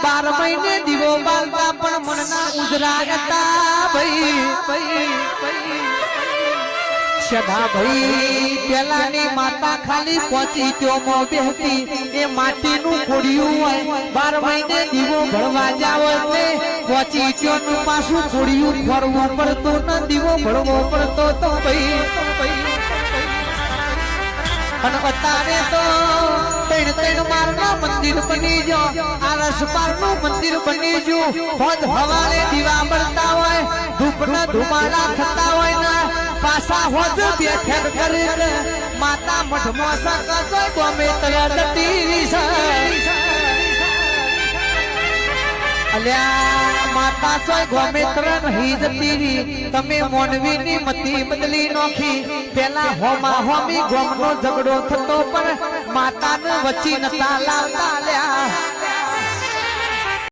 12 મહિને દીવો બાલતા પણ મનના ઉજરા હતા ભાઈ સદા ભાઈ પેલાની માતા ખાલી પહોંચી ચોમો બેહતી એ માટીનું ખોડિયું હોય 12 મહિને દીવો ભળવા જાવ એટલે પહોંચી ચોનું પાછું ખોડિયું ફરવું પડતું ને દીવો ભળવો પડતો તો ભાઈ અને અત્યારે તો ત્રણ મારના મંદિર બની ગયો આરસ પારનું મંદિર બની ગયું હોજ હવાલે દીવા બળતા હોય ધૂપના ધુમાડા થતા હોય ને પાછા હોજ બેઠક કરીને માતા મઠમાં સાકા ગમે તરતી અલ્યા માતા ચોય ગમે તર નહીં જતી તમે મોનવીની મતી બદલી નોખી પેલા હોમી ગોમનો ઝઘડો થતો પણ માતાને વચ્ચે નતા લાવતા લ્યા